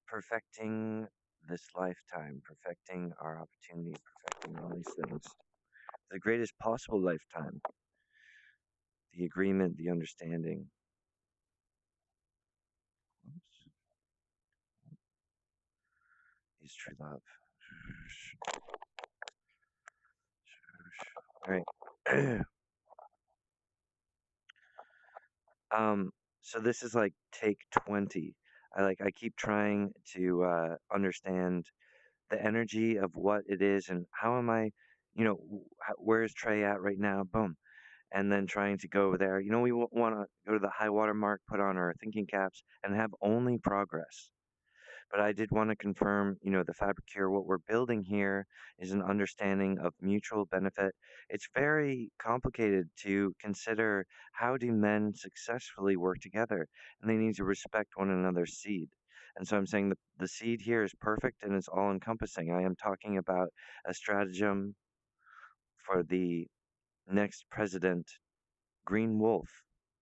perfecting this lifetime, perfecting our opportunity, perfecting all these things. The greatest possible lifetime, the agreement, the understanding. Oops, is true love. All right. um, so this is like take 20. I keep trying to understand the energy of what it is and how am I, where is Trey at right now? Boom. And then trying to go over there. We want to go to the high water mark, put on our thinking caps, and have only progress. But I did want to confirm, the fabric here, what we're building here is an understanding of mutual benefit. It's very complicated to consider how do men successfully work together, and they need to respect one another's seed. And so I'm saying the seed here is perfect and it's all encompassing. I am talking about a stratagem for the next president, Green Wolf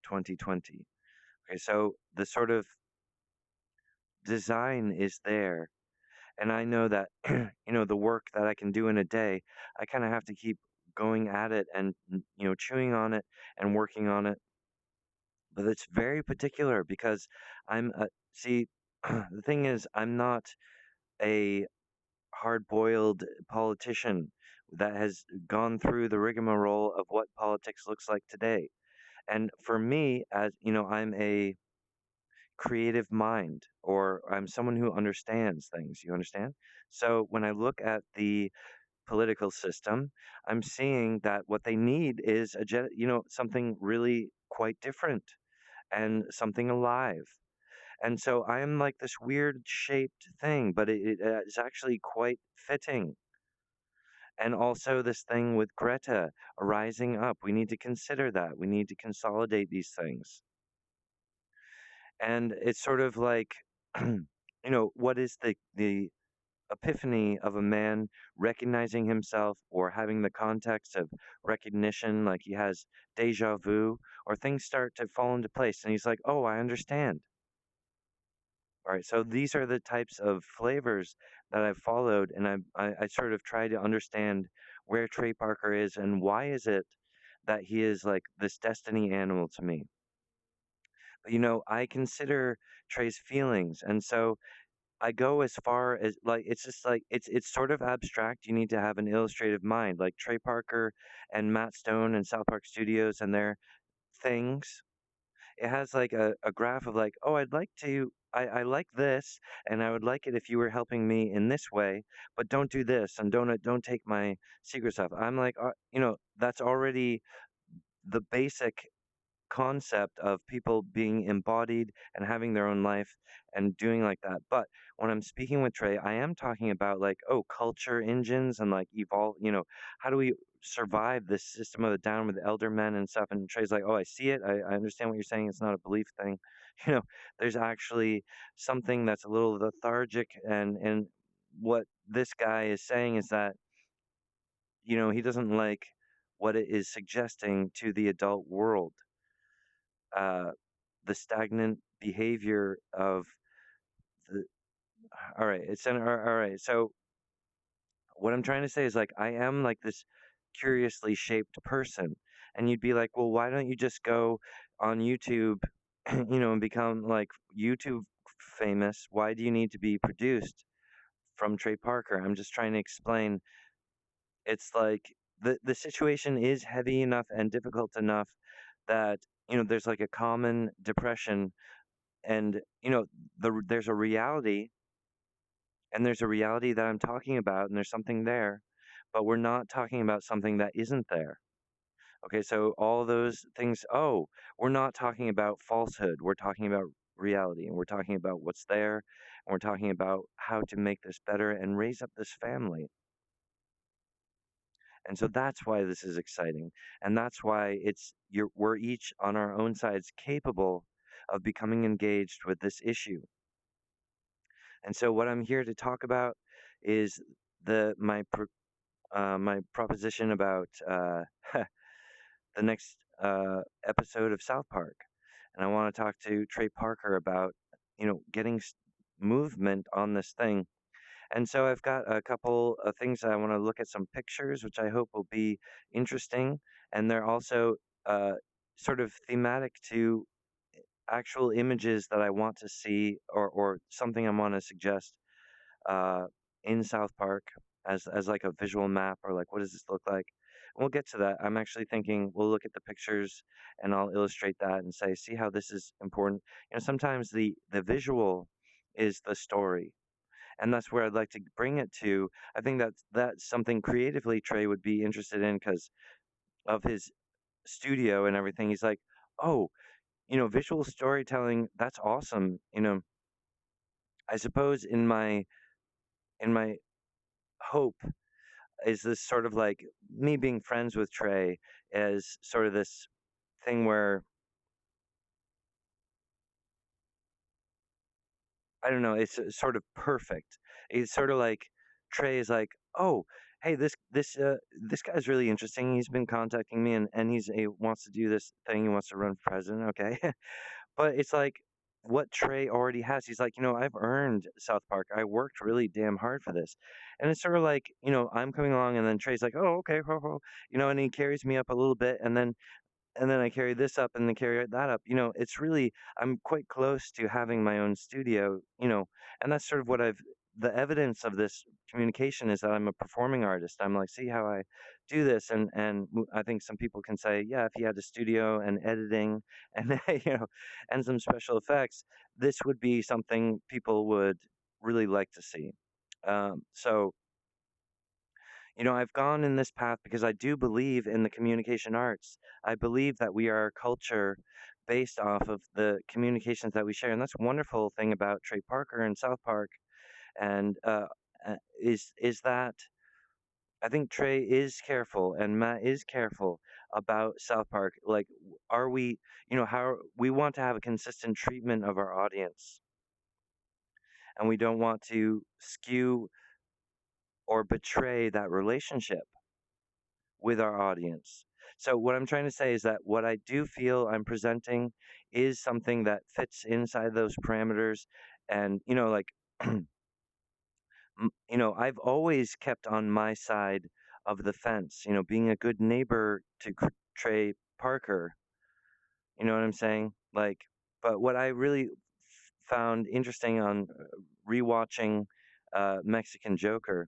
2020. Okay, so the sort of design is there. And I know that, the work that I can do in a day, I kind of have to keep going at it and, chewing on it and working on it. But it's very particular because see, the thing is, I'm not a hard boiled politician that has gone through the rigmarole of what politics looks like today. And for me, as I'm a creative mind or I'm someone who understands things. You understand? So when I look at the political system, I'm seeing that what they need is something really quite different and something alive. And so I am like this weird shaped thing, but it is actually quite fitting. And also this thing with Greta rising up. We need to consider that. We need to consolidate these things. And it's sort of like, what is the epiphany of a man recognizing himself or having the context of recognition, like he has deja vu, or things start to fall into place, and he's like, "Oh, I understand." All right, so these are the types of flavors that I've followed, and I sort of try to understand where Trey Parker is and why is it that he is like this destiny animal to me. But I consider Trey's feelings, and so I go as far as like it's just like it's sort of abstract. You need to have an illustrative mind, like Trey Parker and Matt Stone and South Park Studios and their things. It has like a graph of like, oh, I like this, and I would like it if you were helping me in this way, but don't do this and don't take my secret stuff. I'm like, that's already the basic concept of people being embodied and having their own life and doing like that. But when I'm speaking with Trey, I am talking about like, oh, culture engines and like evolve, how do we survive this system of the down with the elder men and stuff? And Trey's like, oh, I see it. I understand what you're saying. It's not a belief thing. You know, there's actually something that's a little lethargic and what this guy is saying is that, he doesn't like what it is suggesting to the adult world, uh, the stagnant behavior of the. All right, all right. So what I'm trying to say is like I am like this curiously shaped person, and you'd be like, well, why don't you just go on YouTube, and become like YouTube famous? Why do you need to be produced from Trey Parker? I'm just trying to explain. It's like the situation is heavy enough and difficult enough that there's like a common depression and there's a reality and there's a reality that I'm talking about and there's something there, but we're not talking about something that isn't there. Okay, so all those things, oh, we're not talking about falsehood, we're talking about reality, and we're talking about what's there, and we're talking about how to make this better and raise up this family. And so that's why this is exciting, and that's why we're each on our own sides capable of becoming engaged with this issue. And so what I'm here to talk about is my proposition about the next episode of South Park, and I want to talk to Trey Parker about getting movement on this thing. And so I've got a couple of things that I want to look at some pictures, which I hope will be interesting. And they're also uh, sort of thematic to actual images that I want to see, or something I want to suggest uh, in South Park as like a visual map, or like what does this look like? We'll get to that. I'm actually thinking we'll look at the pictures and I'll illustrate that and say, see how this is important. Sometimes the visual is the story, and that's where I'd like to bring it to. I think that's something creatively Trey would be interested in because of his studio and everything. He's like, oh, visual storytelling, that's awesome. I suppose in my hope is this sort of like me being friends with Trey as sort of this thing where I don't know, it's sort of perfect. It's sort of like Trey is like, "Oh, hey, this guy's really interesting. He's been contacting me and he wants to do this thing. He wants to run for president." Okay. But it's like what Trey already has. He's like, I've earned South Park. I worked really damn hard for this. And it's sort of like, I'm coming along and then Trey's like, "Oh, okay, ho, ho," and he carries me up a little bit and then I carry this up and then carry that up. It's really I'm quite close to having my own studio, and that's sort of the evidence of this communication is that I'm a performing artist. I'm like, see how I do this, and I think some people can say, yeah, if you had a studio and editing and and some special effects, this would be something people would really like to see. So I've gone in this path because I do believe in the communication arts. I believe that we are a culture based off of the communications that we share, and that's a wonderful thing about Trey Parker and South Park. And is that I think Trey is careful and Matt is careful about South Park. Like, are we, how we want to have a consistent treatment of our audience, and we don't want to skew or betray that relationship with our audience. So what I'm trying to say is that what I do feel I'm presenting is something that fits inside those parameters, and like I've always kept on my side of the fence, being a good neighbor to Trey Parker, you know what I'm saying? Like, but what I really found interesting on rewatching Mexican Joker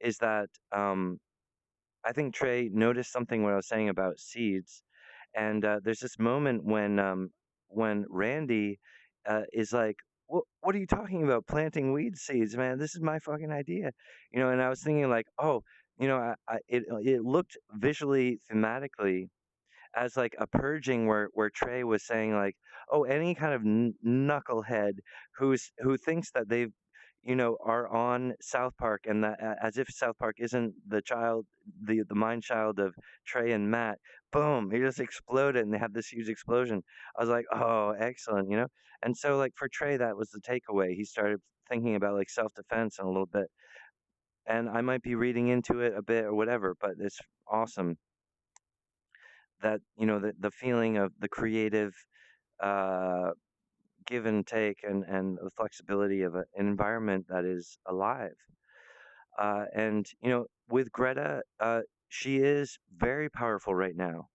is that I think Trey noticed something when I was saying about seeds, and there's this moment when Randy is like, "What are you talking about? Planting weed seeds, man? This is my fucking idea," And I was thinking like, "Oh, it looked visually, thematically." As like a purging where Trey was saying like, oh, any kind of knucklehead who thinks that they've are on South Park and that as if South Park isn't the mind child of Trey and Matt. Boom! He just exploded and they had this huge explosion. I was like, oh, excellent. And so like for Trey, that was the takeaway. He started thinking about like self defense and a little bit, and I might be reading into it a bit or whatever, but it's awesome that the feeling of the creative uh, give and take and the flexibility of an environment that is alive. And with Greta, she is very powerful right now,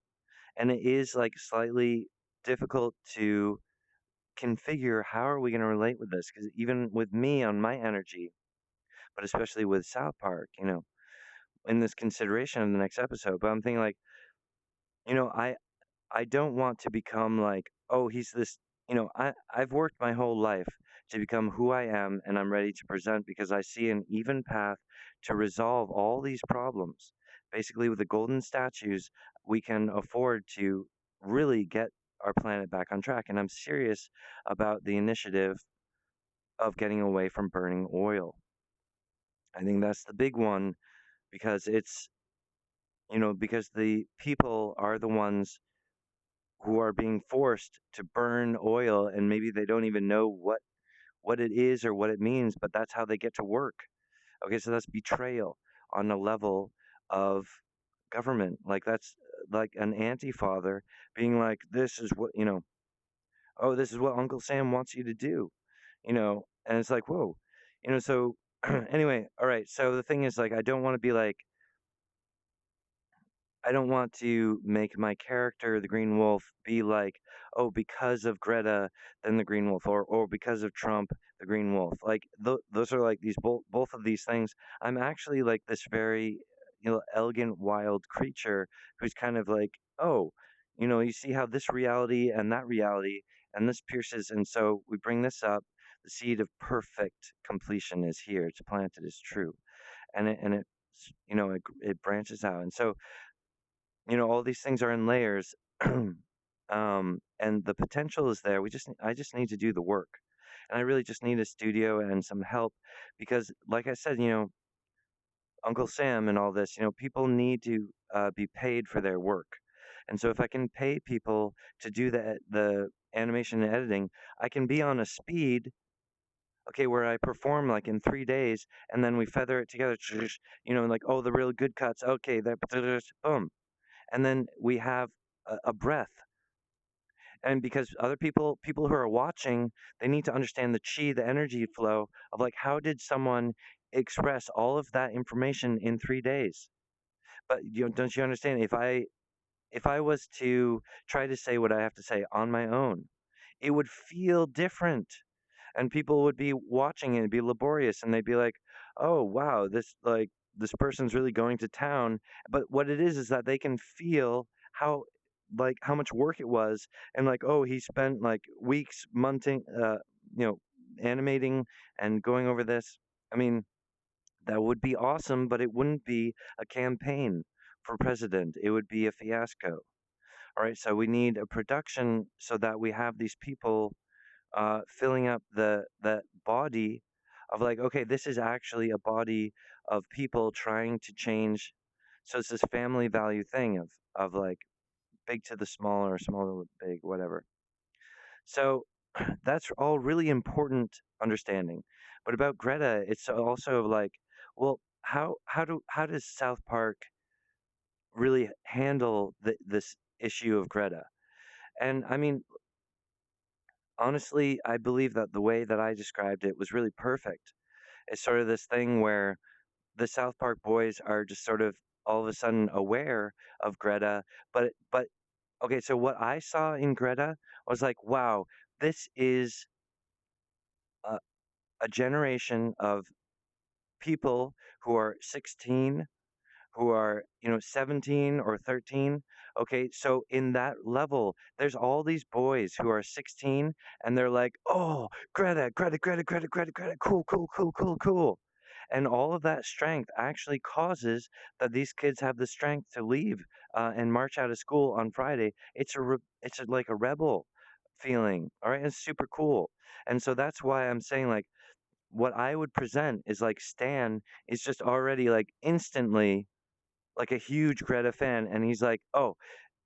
and it is like slightly difficult to configure how are we going to relate with this because even with me on my energy, but especially with South Park, in this consideration of the next episode. But I'm thinking like, I don't want to become like, oh, he's this, I've worked my whole life to become who I am and I'm ready to present because I see an even path to resolve all these problems. Basically, with the golden statues, we can afford to really get our planet back on track. And I'm serious about the initiative of getting away from burning oil. I think that's the big one because because the people are the ones who are being forced to burn oil and maybe they don't even know what it is or what it means, but that's how they get to work. Okay, so that's betrayal on a level of government. Like that's like an anti-father being like, this is what, oh, this is what Uncle Sam wants you to do, and it's like, whoa, so anyway, all right. So the thing is, like, I don't want to make my character, the Green Wolf, be like, oh, because of Greta, then the Green Wolf, or because of Trump, the Green Wolf. Like those are like these both of these things. I'm actually like this very, elegant wild creature who's kind of like, oh, you see how this reality and that reality and this pierces, and so we bring this up. The seed of perfect completion is here. It's planted. It's true, and it it branches out, and so all these things are in layers, and the potential is there. I just need to do the work, and I really just need a studio and some help because, like I said, Uncle Sam and all this, people need to be paid for their work, and so if I can pay people to do the animation and editing, I can be on a speed. Okay, where I perform like in 3 days, and then we feather it together, like, oh, the real good cuts. Okay, that boom, and then we have a breath, and because other people who are watching, they need to understand the chi, the energy flow of like how did someone express all of that information in 3 days. But don't you understand, if I was to try to say what I have to say on my own, it would feel different, and people would be watching it, it'd be laborious, and they'd be like, oh wow, this person's really going to town. But what it is that they can feel how how much work it was, and like, oh, he spent like weeks monthing, you know animating and going over this. I mean, that would be awesome, but it wouldn't be a campaign for president. It would be a fiasco. All right, so we need a production so that we have these people filling up the body of like, okay, this is actually a body of people trying to change. So it's this family value thing of like big to the small or small to the big, whatever. So that's all really important understanding. But about Greta, it's also like, well, how does South Park really handle this issue of Greta? And I mean, honestly, I believe that the way that I described it was really perfect. It's sort of this thing where the South Park boys are just sort of all of a sudden aware of Greta, but okay, so what I saw in Greta was like, wow, this is a, a generation of people who are 16, who are 17 or 13. Okay, so in that level there's all these boys who are 16, and they're like, oh, Greta, Greta, Greta, Greta, Greta, Greta, cool, cool, cool, cool, cool. And all of that strength actually causes that these kids have the strength to leave and march out of school on Friday. Like a rebel feeling. All right, it's super cool. And so that's why I'm saying, like, what I would present is like Stan is just already like instantly like a huge Greta fan, and he's like, oh,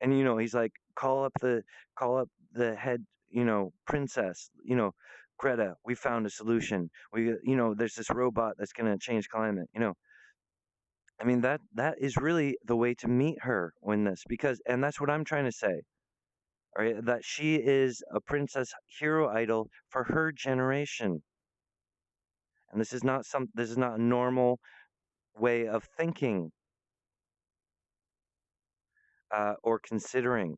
and he's like, call up the head, princess, Greta, we found a solution. There's this robot that's gonna change climate. I mean, that is really the way to meet her in this, because, and that's what I'm trying to say. All right, that she is a princess hero idol for her generation, and this is not a normal way of thinking or considering.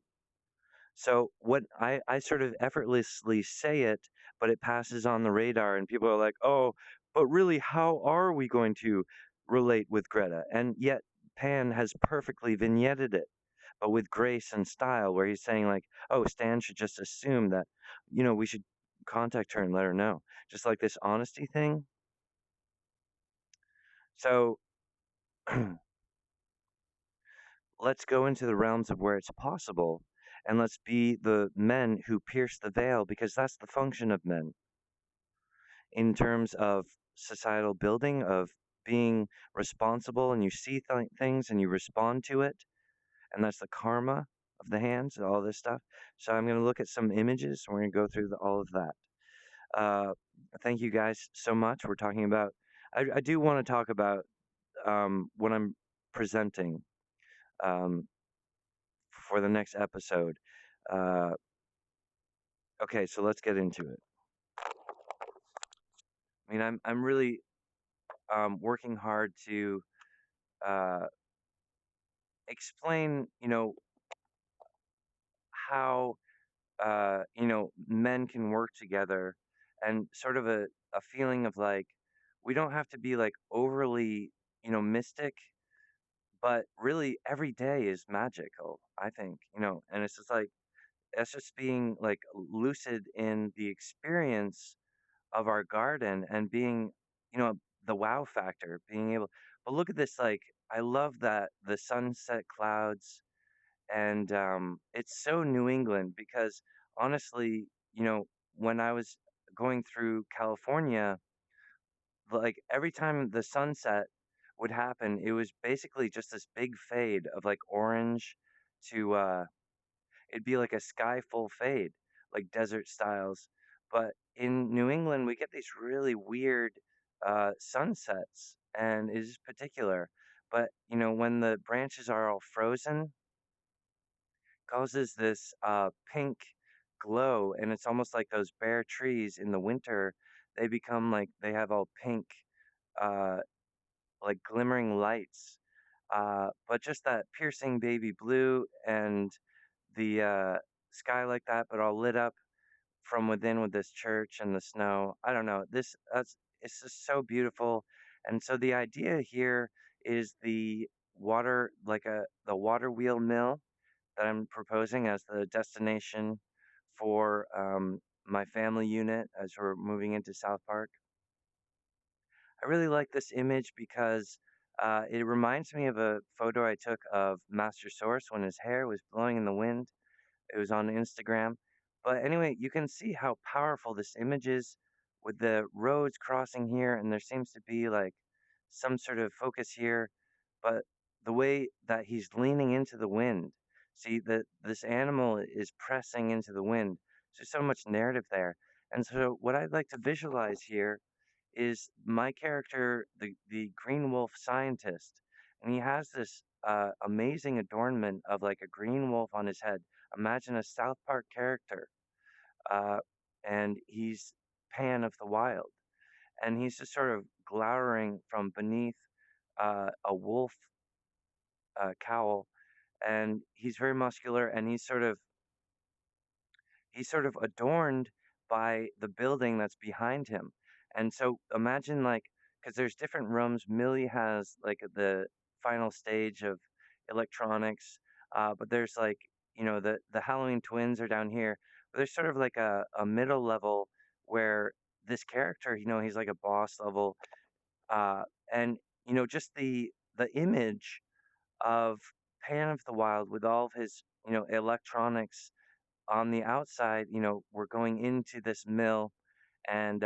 So what I sort of effortlessly say it, but it passes on the radar, and people are like, "Oh, but really, how are we going to relate with Greta?" And yet Pan has perfectly vignetted it, but with grace and style, where he's saying like, "Oh, Stan should just assume that, we should contact her and let her know," just like this honesty thing. So let's go into the realms of where it's possible, and let's be the men who pierce the veil, because that's the function of men in terms of societal building, of being responsible, and you see things and you respond to it, and that's the karma of the hands and all this stuff. So I'm going to look at some images, and we're going to go through all of that. uh, Thank you guys so much. We're talking about, I do want to talk about what I'm presenting um, for the next episode. uh, okay, so let's get into it. I mean, I'm really working hard to uh, explain, how men can work together, and sort of a feeling of like we don't have to be like overly, mystic, but really every day is magical, I think, and it's just like that's just being like lucid in the experience of our garden and being, you know, the wow factor, being able, but look at this, like, I love that the sunset clouds, and it's so New England because honestly, when I was going through California, like every time the sunset would happen, it was basically just this big fade of like orange to it'd be like a sky full fade, like desert styles. But in New England, we get these really weird sunsets, and it is particular. But when the branches are all frozen, causes this pink glow, and it's almost like those bare trees in the winter. They become like they have all pink, uh, like glimmering lights. But just that piercing baby blue and the sky like that, but all lit up from within with this church and the snow. I don't know. That's it's just so beautiful. And so the idea here is the water wheel mill that I'm proposing as the destination for my family unit as we're moving into South Park. I really like this image because it reminds me of a photo I took of Master Source when his hair was blowing in the wind. It was on Instagram. But anyway, you can see how powerful this image is with the roads crossing here, and there seems to be like some sort of focus here. But the way that he's leaning into the wind, see that this animal is pressing into the wind. There's so much narrative there. And so what I'd like to visualize here is my character, the green wolf scientist, and he has this amazing adornment of like a green wolf on his head. Imagine a South Park character, uh, and he's Pan of the Wild, and he's just sort of glowering from beneath a wolf cowl, and he's very muscular, and he's sort of adorned by the building that's behind him. And so imagine like, because there's different rooms. Millie has like the final stage of electronics, but there's like, the Halloween twins are down here. But there's sort of like a middle level where this character, he's like a boss level, uh, and just the image of Pan of the Wild with all of his, electronics on the outside, we're going into this mill, and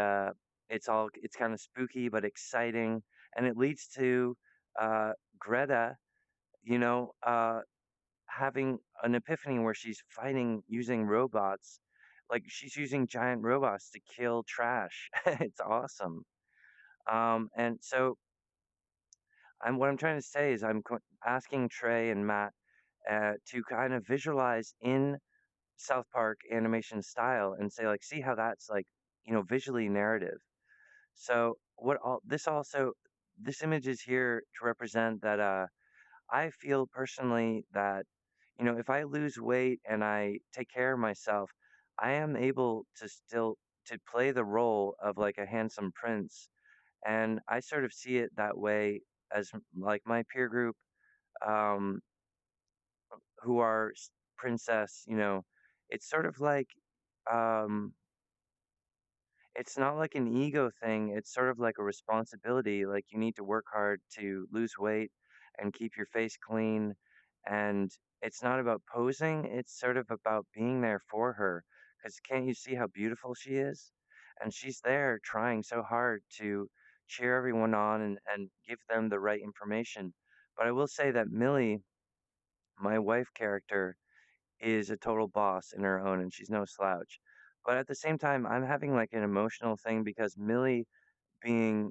it's kind of spooky but exciting, and it leads to Greta, you know, uh, having an epiphany where she's fighting using robots, like she's using giant robots to kill trash. It's awesome. And so what I'm trying to say is asking Trey and Matt to kind of visualize in South Park animation style and say like, see how that's like, visually narrative. So this image is here to represent that I feel personally that if I lose weight and I take care of myself, I am able to still to play the role of like a handsome prince, and I sort of see it that way as like my peer group, um, who are princess. It's sort of like um, it's not like an ego thing. It's sort of like a responsibility. Like you need to work hard to lose weight and keep your face clean. And it's not about posing, it's sort of about being there for her. Because can't you see how beautiful she is? And she's there trying so hard to cheer everyone on and give them the right information. But I will say that Millie, my wife character, is a total boss in her own, and she's no slouch. But at the same time, I'm having like an emotional thing because Millie being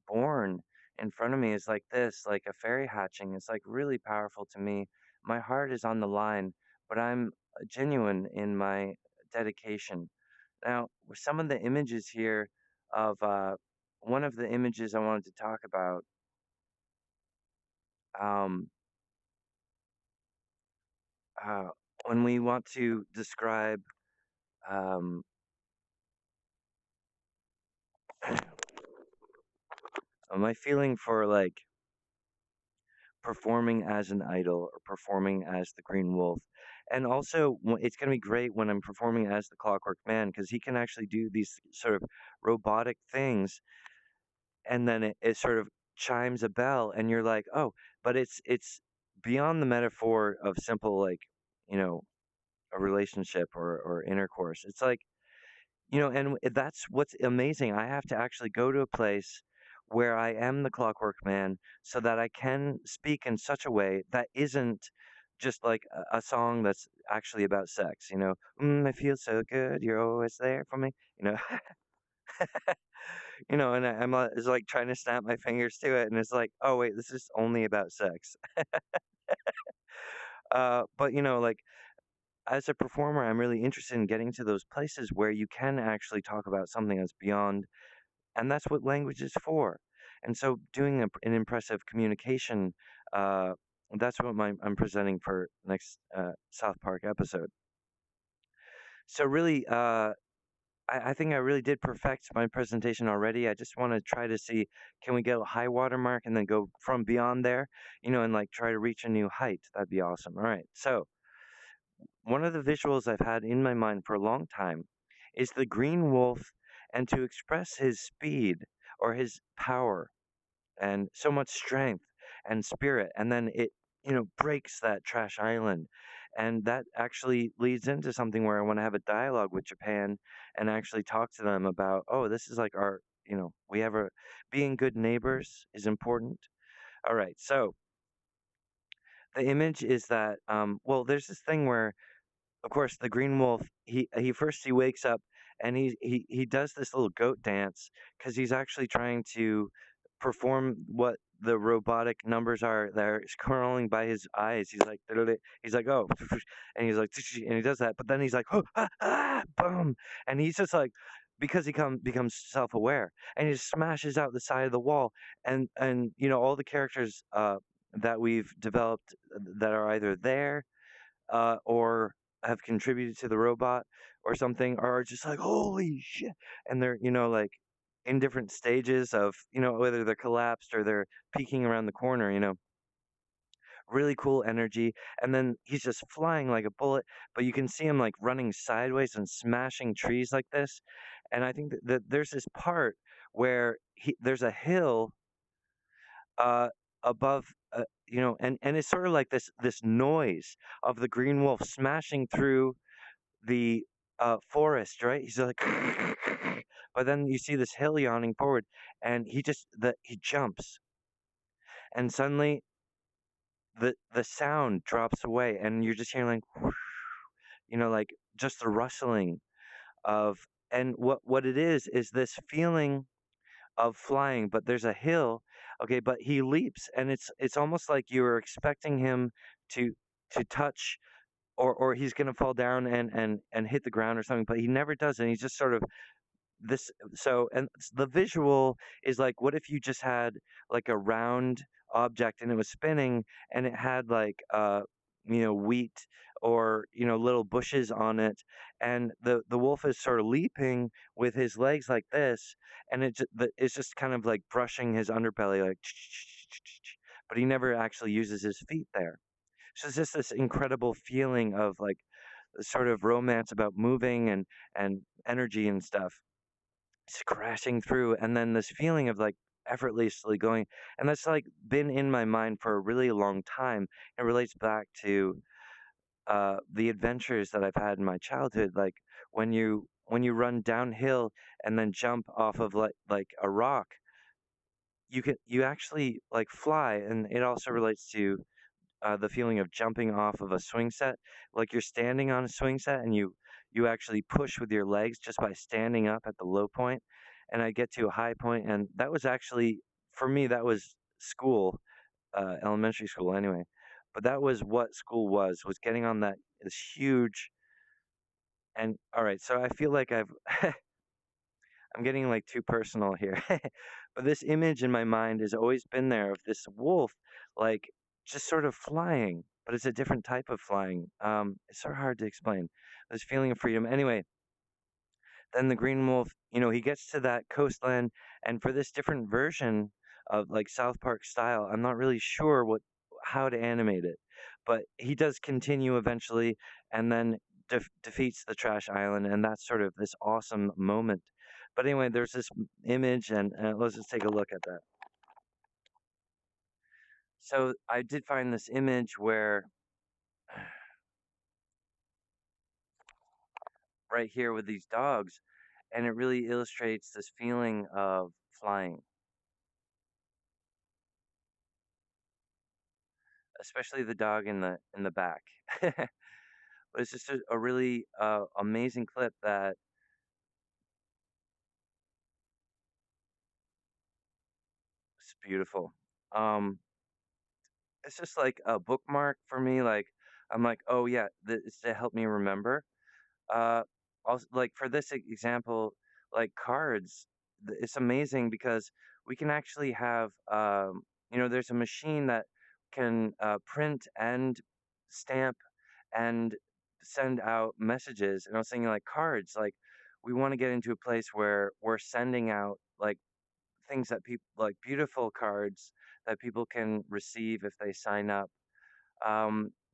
born in front of me is like this, like a fairy hatching. It's like really powerful to me. My heart is on the line, but I'm genuine in my dedication. Now, with some of the images here, of one of the images I wanted to talk about. Um, uh, when we want to describe um, my feeling for like performing as an idol or performing as the Green Wolf. And also, it's going to be great when I'm performing as the Clockwork Man because he can actually do these sort of robotic things, and then it sort of chimes a bell, and you're like, oh, but it's beyond the metaphor of simple like you know a relationship or intercourse. It's like and that's what's amazing. I have to actually go to a place where I am the Clockwork Man so that I can speak in such a way that isn't just like a song that's actually about sex. I feel so good. You're always there for me. You know, and it's like trying to snap my fingers to it, and it's like, oh wait, this is only about sex. But like as a performer, I'm really interested in getting to those places where you can actually talk about something that's beyond. And that's what language is for. And so, doing an impressive communication, uh, that's what I'm presenting for next South Park episode. So, really, I think I really did perfect my presentation already. I just want to try to see, can we get a high water mark and then go from beyond there, and like try to reach a new height. That'd be awesome. All right. So, one of the visuals I've had in my mind for a long time is the green wolf, and to express his speed or his power and so much strength and spirit, and then it breaks that trash island, and that actually leads into something where I want to have a dialogue with Japan and actually talk to them about, oh, this is like our we have a being good neighbors is important. All right, so the image is that well, there's this thing where, of course, the green wolf, he wakes up and he does this little goat dance because he's actually trying to perform what the robotic numbers are that are scrolling by his eyes. He's like he's like, oh, and he's like and he does that, but then he's like, oh, boom, and he's just like, because he becomes self-aware, and he just smashes out the side of the wall, and all the characters that we've developed that are either there or have contributed to the robot or something are just like, holy shit. And they're, like in different stages of, whether they're collapsed or they're peeking around the corner, really cool energy. And then he's just flying like a bullet, but you can see him like running sideways and smashing trees like this. And I think that there's this part where there's a hill uh, above, and it's sort of like this noise of the green wolf smashing through the forest, right? He's like, but then you see this hill yawning forward, and he jumps, and suddenly the sound drops away, and you're just hearing like, like just the rustling of, and what it is this feeling of flying, but there's a hill, okay, but he leaps, and it's almost like you were expecting him to touch. Or he's gonna fall down and hit the ground or something, but he never does, and he's just sort of this. So, and the visual is like, what if you just had like a round object and it was spinning, and it had like wheat or little bushes on it, and the wolf is sort of leaping with his legs like this, and it's just kind of like brushing his underbelly like, but he never actually uses his feet there. So it's just this incredible feeling of like sort of romance about moving and energy and stuff. It's crashing through, and then this feeling of like effortlessly going, and that's like been in my mind for a really long time. It relates back to the adventures that I've had in my childhood, like when you run downhill and then jump off of like a rock, you actually like fly, and it also relates to the feeling of jumping off of a swing set. Like you're standing on a swing set and you actually push with your legs just by standing up at the low point, and I get to a high point, and that was actually, for me, that was school, elementary school anyway. But that was what school was getting on that this huge. And all right, so I feel like I'm getting like too personal here. But this image in my mind has always been there of this wolf, like just sort of flying, but it's a different type of flying. It's sort of hard to explain. This feeling of freedom. Anyway, then the green wolf, he gets to that coastline, and for this different version of like South Park style, I'm not really sure how to animate it, but he does continue eventually, and then defeats the trash island, and that's sort of this awesome moment. But anyway, there's this image, and let's just take a look at that. So I did find this image where right here with these dogs, and it really illustrates this feeling of flying, especially the dog in the back. But it's just a really amazing clip that is beautiful. Um, it's just like a bookmark for me. Like I'm like, oh yeah, it's to help me remember. Uh, also, like for this example, like cards, it's amazing because we can actually have, there's a machine that can print and stamp and send out messages. And I was thinking like cards, like we want to get into a place where we're sending out like things that people like beautiful cards that people can receive if they sign up.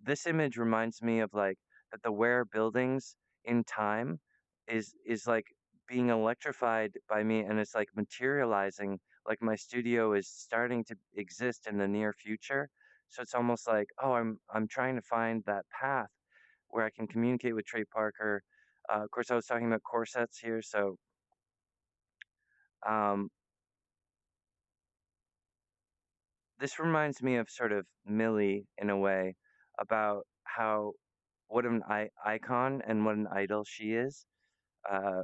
This image reminds me of like that the where buildings in time is like being electrified by me, and it's like materializing, like my studio is starting to exist in the near future. So it's almost like, oh, I'm trying to find that path where I can communicate with Trey Parker. Of course, I was talking about corsets here, so um, this reminds me of sort of Millie in a way about how what an icon and what an idol she is. Uh,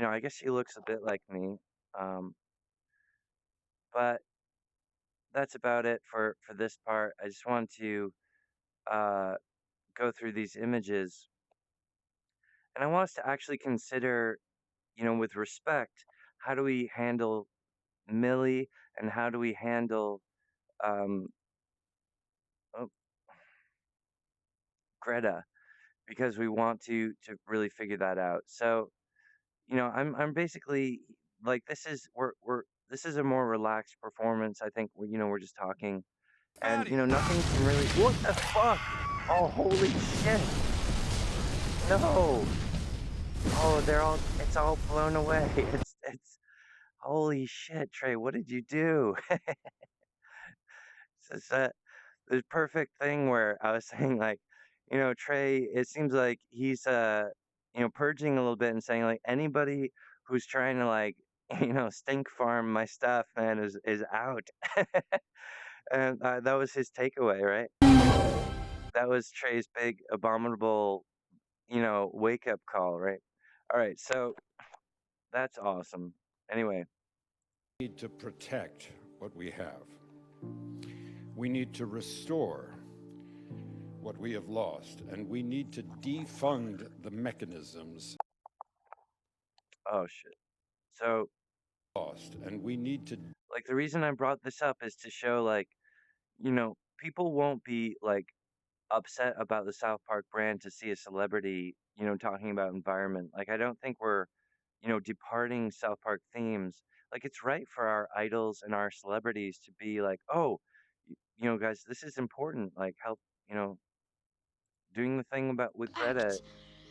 I guess she looks a bit like me, um, but that's about it for this part. I just want to uh, go through these images, and I want us to actually consider, with respect, how do we handle Millie and how do we handle um, oh, Greta, because we want to really figure that out. So I'm basically like we're this is a more relaxed performance. I think we're just talking, and Fatty. nothing can really. What the fuck? Oh, holy shit! No! Oh, it's all blown away. It's holy shit, Trey. What did you do? It's the perfect thing where I was saying like, Trey. It seems like he's purging a little bit and saying like anybody who's trying to like stink farm my stuff, man, is out. And that was his takeaway, right? That was Trey's big abominable wake up call, right? All right, so that's awesome. Anyway, We need to protect what we have. We need to restore what we have lost, and we need to defund the mechanisms oh shit. So lost, and we need to like the reason I brought this up is to show like people won't be like upset about the South Park brand to see a celebrity, talking about environment. Like I don't think we're, departing South Park themes. Like it's right for our idols and our celebrities to be like, oh, guys, this is important. Like help, doing the thing about with Greta. Act,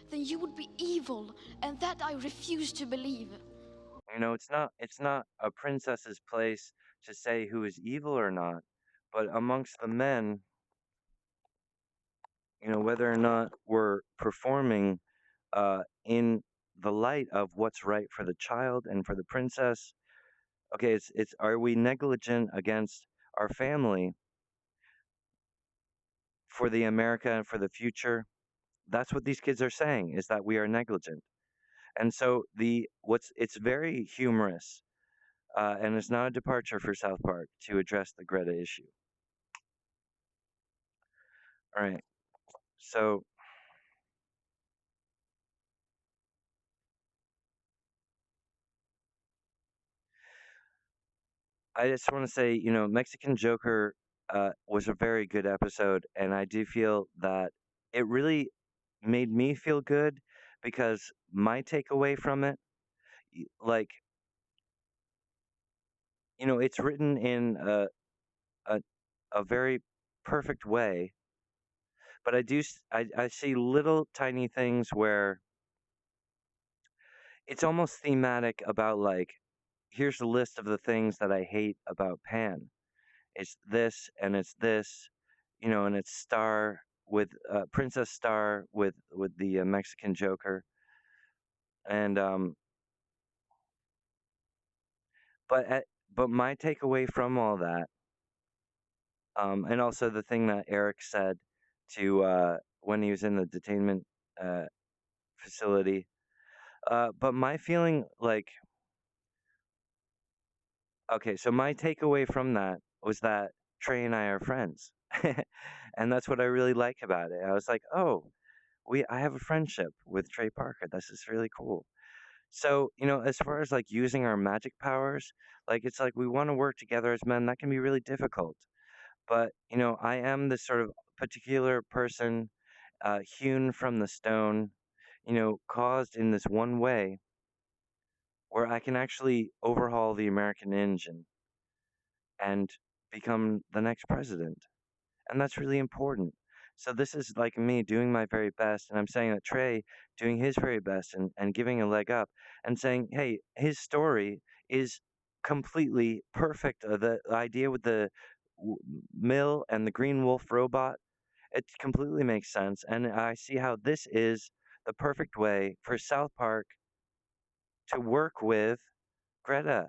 then you would be evil, and that I refuse to believe. It's not a princess's place to say who is evil or not, but amongst the men, whether or not we're performing in the light of what's right for the child and for the princess. Okay, it's are we negligent against our family for the America and for the future? That's what these kids are saying is that we are negligent. And so the what's it's very humorous, and it's not a departure for South Park to address the Greta issue. All right, so I just want to say, Mexican Joker was a very good episode, and I do feel that it really made me feel good because my takeaway from it, like, it's written in a, a very perfect way, but I see little tiny things where it's almost thematic about like, here's the list of the things that I hate about Pan. It's this and it's this, and it's Star with Princess Star with the Mexican Joker, and but but my takeaway from all that, and also the thing that Eric said to when he was in the detainment uh, facility, but my feeling like, okay, so my takeaway from that was that Trey and I are friends, and that's what I really like about it. I was like, oh, I have a friendship with Trey Parker. This is really cool. So, as far as like using our magic powers, like it's like we want to work together as men. That can be really difficult. But, I am this sort of particular person, hewn from the stone, caused in this one way where I can actually overhaul the American engine and become the next president. And that's really important. So this is like me doing my very best, and I'm saying that Trey doing his very best and giving a leg up and saying, hey, his story is completely perfect. The idea with the w- mill and the green wolf robot, it completely makes sense, and I see how this is the perfect way for South Park to work with Greta.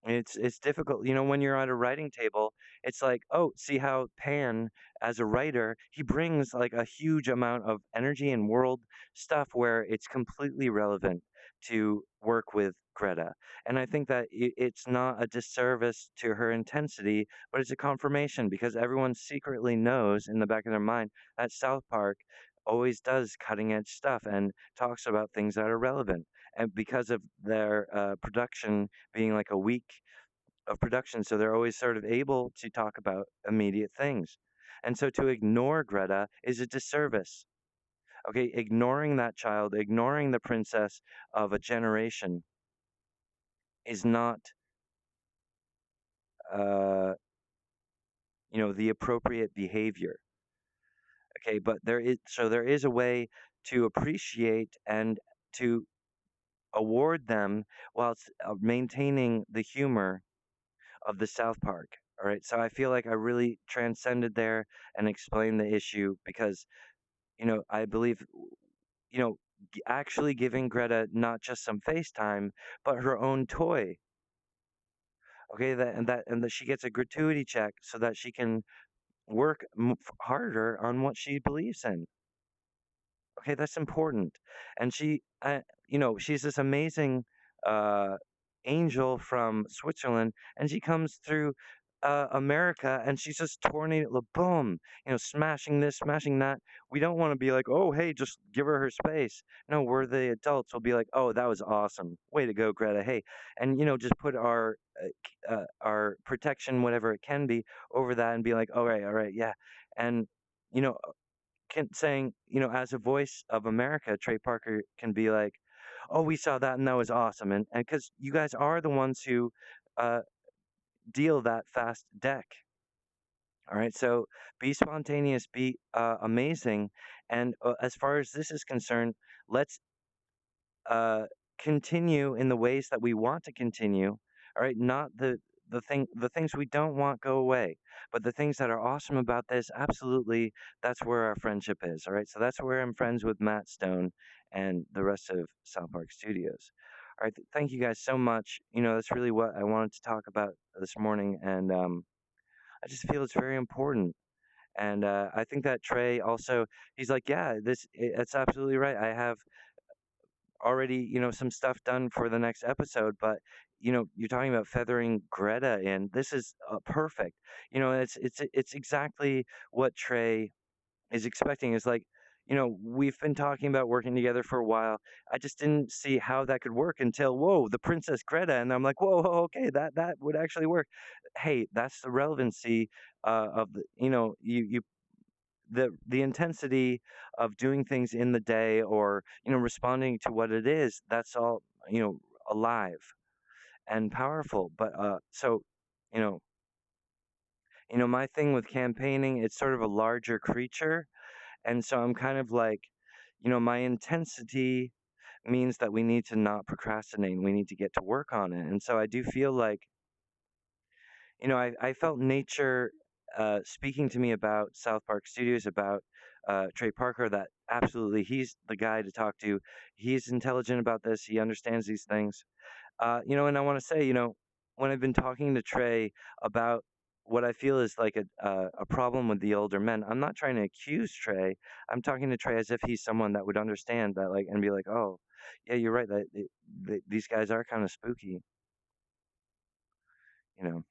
It's difficult, when you're at a writing table, it's like, oh, see how Pan, as a writer, he brings like a huge amount of energy and world stuff where it's completely relevant to work with Greta. And I think that it's not a disservice to her intensity, but it's a confirmation because everyone secretly knows in the back of their mind that South Park always does cutting edge stuff and talks about things that are relevant. And because of their production being like a week of production, so they're always sort of able to talk about immediate things. And so to ignore Greta is a disservice. Okay, ignoring that child, ignoring the princess of a generation is not, uh, the appropriate behavior. Okay, but there is a way to appreciate and to award them whilst maintaining the humor of the South Park. All right. So I feel like I really transcended there and explained the issue because, I believe, you know, actually giving Greta not just some FaceTime, but her own toy. Okay. That she gets a gratuity check so that she can work harder on what she believes in. Okay, that's important. And she's this amazing uh, angel from Switzerland, and she comes through America, and she's just tornado, boom, smashing this, smashing that. We don't want to be like, oh, hey, just give her space. No, we're the adults. We'll be like, oh, that was awesome. Way to go, Greta. Hey, and just put our protection, whatever it can be, over that, and be like, all right, yeah, and. You know, saying, as a voice of America, Trey Parker can be like, "Oh, we saw that and that was awesome," and because you guys are the ones who uh, deal that fast deck. All right, so be spontaneous, be amazing, and as far as this is concerned, let's uh, continue in the ways that we want to continue. All right, not the things we don't want go away, but the things that are awesome about this, absolutely, that's where our friendship is. All right, so that's where I'm friends with Matt Stone and the rest of South Park Studios. All right, thank you guys so much. That's really what I wanted to talk about this morning, and I just feel it's very important. And I think that Trey also, he's like, yeah, it's absolutely right. I have already, some stuff done for the next episode, but you're talking about feathering Greta in. This is perfect. It's exactly what Trey is expecting. Is like, we've been talking about working together for a while. I just didn't see how that could work until, whoa, the Princess Greta, and I'm like, whoa, whoa, okay, that would actually work. Hey, that's the relevancy of the, the intensity of doing things in the day, or responding to what it is. That's all alive and powerful. But so you know my thing with campaigning, it's sort of a larger creature. And so I'm kind of like, my intensity means that we need to not procrastinate. We need to get to work on it. And so I do feel like, I felt nature speaking to me about South Park Studios, about Trey Parker, that absolutely he's the guy to talk to. He's intelligent about this. He understands these things. And I want to say, when I've been talking to Trey about what I feel is like a problem with the older men, I'm not trying to accuse Trey. I'm talking to Trey as if he's someone that would understand that, like, and be like, oh, yeah, you're right. These guys are kind of spooky, you know.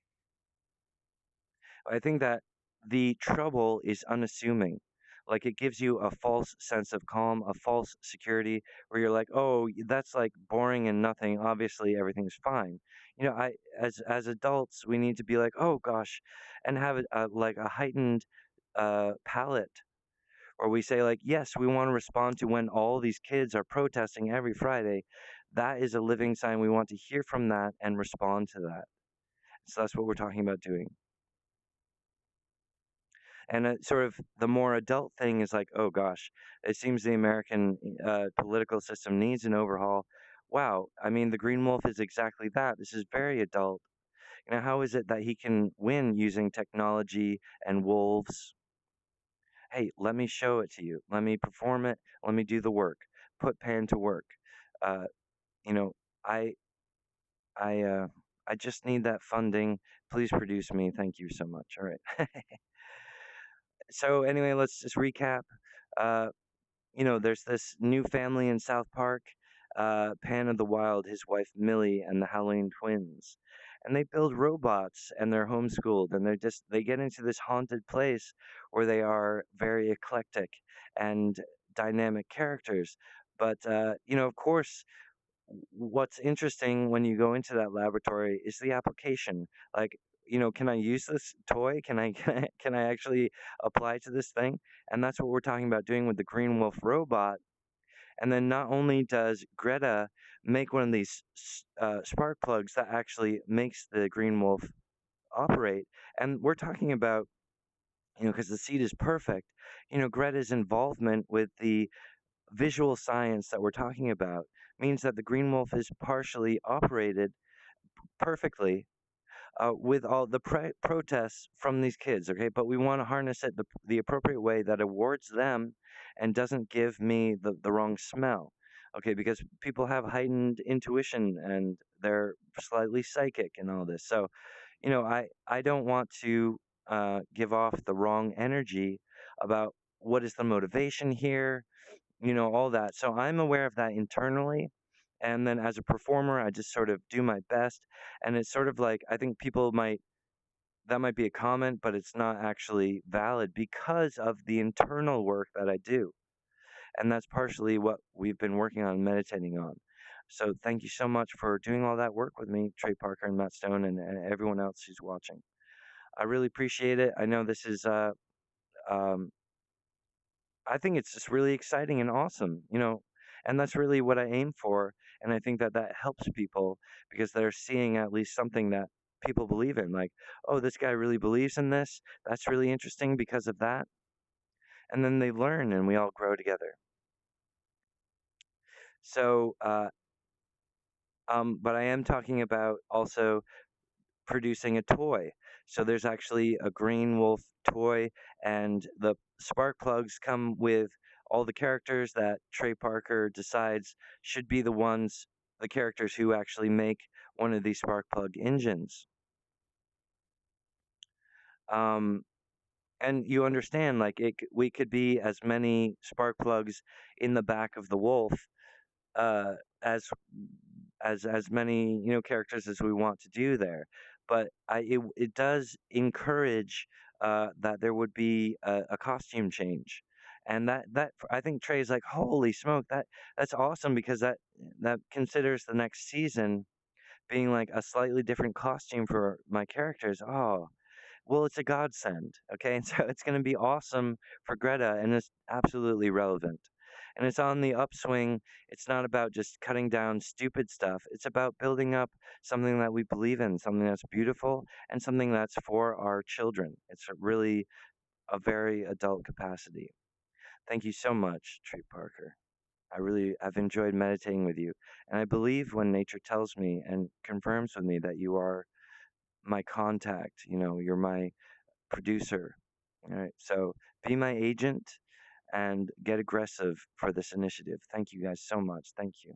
I think that the trouble is unassuming. Like it gives you a false sense of calm, a false security, where you're like, "Oh, that's like boring and nothing. Obviously, everything's fine." As adults, we need to be like, "Oh gosh," and have like a heightened palate, or we say like, "Yes, we want to respond to when all these kids are protesting every Friday." That is a living sign. We want to hear from that and respond to that. So that's what we're talking about doing. And sort of the more adult thing is like, oh gosh, it seems the American political system needs an overhaul. Wow, I mean, the Green Wolf is exactly that. This is very adult. How is it that he can win using technology and wolves? Hey, let me show it to you. Let me perform it. Let me do the work. Put Pan to work. Uh, you know, I, I, uh, I just need that funding. Please produce me. Thank you so much. All right. So anyway, let's just recap. Uh, there's this new family in South Park, Pan of the Wild, his wife Millie, and the Howling twins. And they build robots and they're homeschooled and they get into this haunted place where they are very eclectic and dynamic characters. But of course, what's interesting when you go into that laboratory is the application. Like, can I use this toy? Can I actually apply to this thing? And that's what we're talking about doing with the Green Wolf robot. And then not only does Greta make one of these spark plugs that actually makes the Green Wolf operate, and we're talking about, because the seed is perfect, Greta's involvement with the visual science that we're talking about means that the Green Wolf is partially operated perfectly with all the protests from these kids, okay? But we want to harness it the appropriate way that awards them and doesn't give me the wrong smell, okay? Because people have heightened intuition and they're slightly psychic and all this. So, I don't want to give off the wrong energy about what is the motivation here, all that. So I'm aware of that internally. And then as a performer, I just sort of do my best. And it's sort of like, I think that might be a comment, but it's not actually valid because of the internal work that I do. And that's partially what we've been working on, meditating on. So thank you so much for doing all that work with me, Trey Parker and Matt Stone, and everyone else who's watching. I really appreciate it. I know this is um, I think it's just really exciting and awesome, and that's really what I aim for. And I think that that helps people because they're seeing at least something that people believe in. Like, oh, this guy really believes in this. That's really interesting because of that. And then they learn and we all grow together. So, but I am talking about also producing a toy. So there's actually a Green Wolf toy, and the spark plugs come with all the characters that Trey Parker decides should be the characters who actually make one of these spark plug engines. Um, and you understand, like we could be as many spark plugs in the back of the Wolf uh, as as many characters as we want to do there. But it does encourage that there would be a costume change, And that I think Trey's like, holy smoke, that's awesome because that considers the next season being like a slightly different costume for my characters. Oh, well, it's a godsend, okay? And so it's going to be awesome for Greta, and it's absolutely relevant. And it's on the upswing. It's not about just cutting down stupid stuff. It's about building up something that we believe in, something that's beautiful, and something that's for our children. It's really a very adult capacity. Thank you so much, Tree Parker. I've enjoyed meditating with you. And I believe when nature tells me and confirms with me that you are my contact, you're my producer. All right. So be my agent and get aggressive for this initiative. Thank you guys so much. Thank you.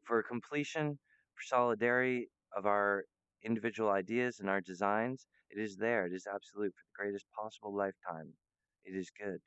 For completion, for solidarity of our individual ideas and our designs, it is there. It is absolute for the greatest possible lifetime. It is good.